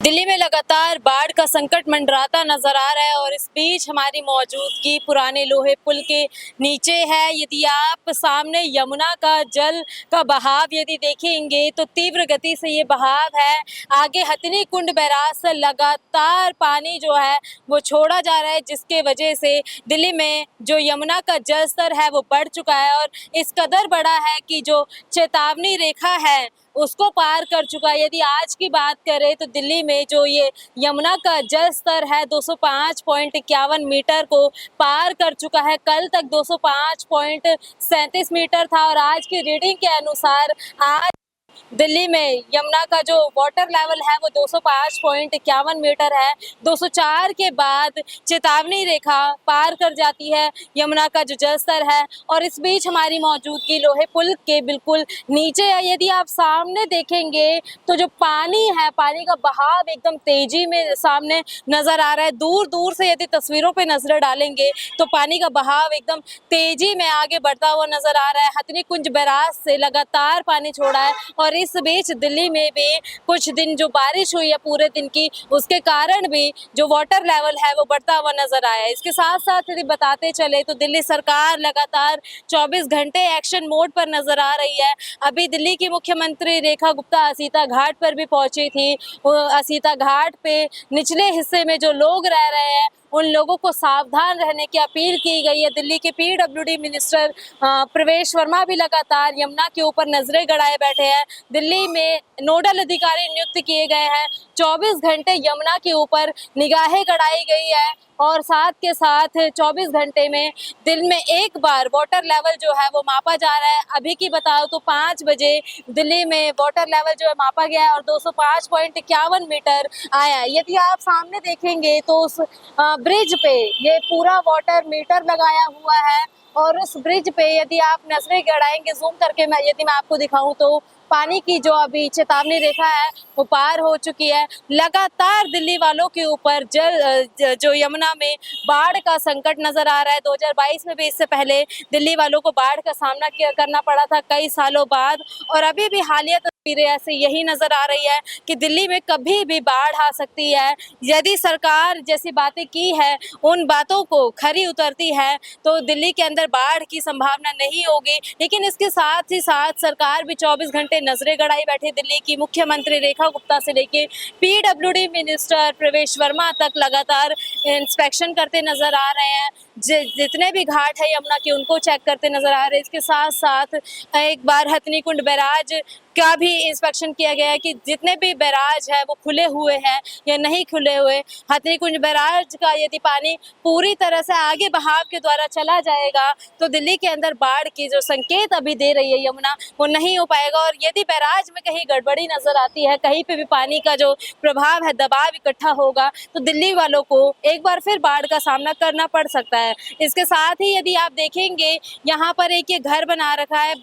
दिल्ली में लगातार बाढ़ का संकट मंडराता नजर आ रहा है और इस बीच हमारी मौजूदगी पुराने लोहे पुल के नीचे है। यदि आप सामने यमुना का जल का बहाव यदि देखेंगे तो तीव्र गति से ये बहाव है। आगे हथनी कुंड बैराज से लगातार पानी जो है वो छोड़ा जा रहा है, जिसके वजह से दिल्ली में जो यमुना का जल स्तर है वो बढ़ चुका है और इस कदर बढ़ा है कि जो चेतावनी रेखा है उसको पार कर चुका है। यदि आज की बात करें तो दिल्ली में जो ये यमुना का जल स्तर है 205.51 मीटर को पार कर चुका है। कल तक 205.37 मीटर था और आज की रीडिंग के अनुसार आज दिल्ली में यमुना का जो वाटर लेवल है वो 205.51 मीटर है। 204 के बाद चेतावनी रेखा पार कर जाती है यमुना का जो जल स्तर है और इस बीच हमारी मौजूदगी लोहे पुल के बिल्कुल नीचे है। यदि आप सामने देखेंगे तो जो पानी है, पानी का बहाव एकदम तेजी में सामने नजर आ रहा है। दूर दूर से यदि तस्वीरों पे नजर डालेंगे तो पानी का बहाव एकदम तेजी में आगे बढ़ता हुआ नजर आ रहा है। हथनी कुंज बैराज से लगातार पानी छोड़ा है और इस बीच दिल्ली में भी कुछ दिन जो बारिश हुई है पूरे दिन की, उसके कारण भी जो वाटर लेवल है वो बढ़ता हुआ नजर आया है। इसके साथ साथ यदि बताते चले तो दिल्ली सरकार लगातार 24 घंटे एक्शन मोड पर नजर आ रही है। अभी दिल्ली की मुख्यमंत्री रेखा गुप्ता असीता घाट पर भी पहुंची थी। वो असीता घाट पे निचले हिस्से में जो लोग रह रहे हैं उन लोगों को सावधान रहने की अपील की गई है। दिल्ली के पीडब्ल्यूडी मिनिस्टर प्रवेश वर्मा भी लगातार यमुना के ऊपर नजरें गड़ाए बैठे हैं। दिल्ली में नोडल अधिकारी नियुक्त किए गए हैं। 24 घंटे यमुना के ऊपर निगाहें गड़ाई गई है और साथ के साथ 24 घंटे में दिन में एक बार वाटर लेवल जो है वो मापा जा रहा है। अभी की बताओ तो 5 बजे दिल्ली में वाटर लेवल जो है मापा गया है और 205.51 मीटर आया है। यदि आप सामने देखेंगे तो उस ब्रिज पे ये पूरा वाटर मीटर लगाया हुआ है और उस ब्रिज पे यदि आप नजरें गड़ाएंगे जूम करके यदि मैं आपको दिखाऊं तो पानी की जो अभी चेतावनी रेखा है वो पार हो चुकी है। लगातार दिल्ली वालों के ऊपर जो यमुना में बाढ़ का संकट नजर आ रहा है। 2022 में भी इससे पहले दिल्ली वालों को बाढ़ का सामना करना पड़ा था कई सालों बाद और अभी भी हालिया तस्वीरें ऐसे यही नजर आ रही है कि दिल्ली में कभी भी बाढ़ आ सकती है। यदि सरकार जैसी बातें की है उन बातों को खरी उतरती है तो दिल्ली के अंदर बाढ़ की संभावना नहीं होगी। लेकिन इसके साथ ही साथ सरकार भी 24 घंटे नजरें गड़ाई बैठी। दिल्ली की मुख्यमंत्री रेखा गुप्ता से लेके पीडब्ल्यूडी मिनिस्टर प्रवेश वर्मा तक लगातार इंस्पेक्शन करते नजर आ रहे हैं। जितने भी घाट है यमुना के उनको चेक करते नजर आ रहे हैं। इसके साथ साथ एक बार हथनी कुंड बैराज का भी इंस्पेक्शन किया गया है कि जितने भी बैराज है वो खुले हुए हैं या नहीं खुले हुए। हथनी कुंज बैराज का यदि पानी पूरी तरह से आगे बहाव के द्वारा चला जाएगा तो दिल्ली के अंदर बाढ़ की जो संकेत अभी दे रही है यमुना वो नहीं हो पाएगा और यदि बैराज में कहीं गड़बड़ी नजर आती है, कहीं पे भी पानी का जो प्रभाव है, दबाव इकट्ठा होगा तो दिल्ली वालों को एक बार फिर बाढ़ का सामना करना पड़ सकता है। इसके साथ ही यदि आप देखेंगे यहाँ पर एक ये घर बना रखा है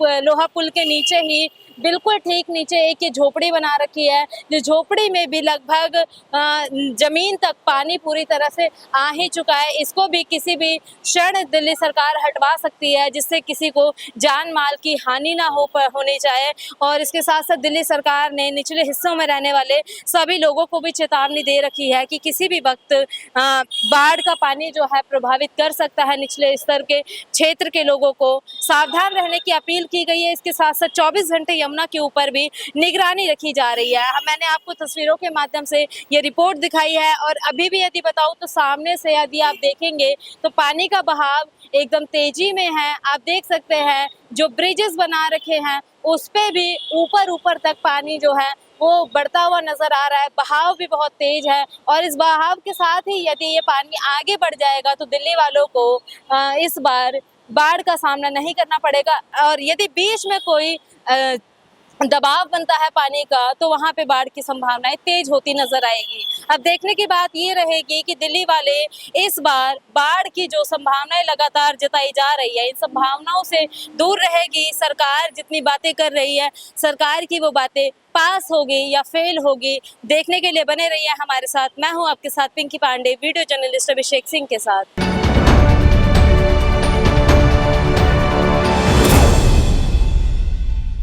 लोहा पुल के नीचे ही, बिल्कुल ठीक नीचे एक ये झोपड़ी बना रखी है। जो झोपड़ी में भी लगभग जमीन तक पानी पूरी तरह से आ ही चुका है। इसको भी किसी भी क्षण दिल्ली सरकार हटवा सकती है जिससे किसी को जान माल की हानि ना होनी चाहिए। और इसके साथ साथ दिल्ली सरकार ने निचले हिस्सों में रहने वाले सभी लोगों को भी चेतावनी दे रखी है कि किसी भी वक्त बाढ़ का पानी जो है प्रभावित कर सकता है। निचले स्तर के क्षेत्र के लोगों को सावधान रहने की अपील की गई है। इसके साथ साथ 24 घंटे यमुना के ऊपर भी निगरानी रखी जा रही है। मैंने आपको तस्वीरों के माध्यम से ये रिपोर्ट दिखाई है और अभी भी यदि बताऊं तो सामने से यदि आप देखेंगे तो पानी का बहाव एकदम तेजी में है। आप देख सकते हैं जो ब्रिजेस बना रखे हैं उस पे भी ऊपर तक पानी जो है वो बढ़ता हुआ नजर आ रहा है। बहाव भी बहुत तेज है और इस बहाव के साथ ही यदि ये पानी आगे बढ़ जाएगा तो दिल्ली वालों को इस बार बाढ़ का सामना नहीं करना पड़ेगा और यदि बीच में कोई दबाव बनता है पानी का तो वहां पे बाढ़ की संभावनाएं तेज होती नजर आएगी। अब देखने की बात ये रहेगी कि दिल्ली वाले इस बार बाढ़ की जो संभावनाएं लगातार जताई जा रही है इन संभावनाओं से दूर रहेगी। सरकार जितनी बातें कर रही है, सरकार की वो बातें पास होगी या फेल होगी, देखने के लिए बने रहिए हमारे साथ। मैं हूँ आपके साथ पिंकी पांडे, वीडियो जर्नलिस्ट अभिषेक सिंह के साथ।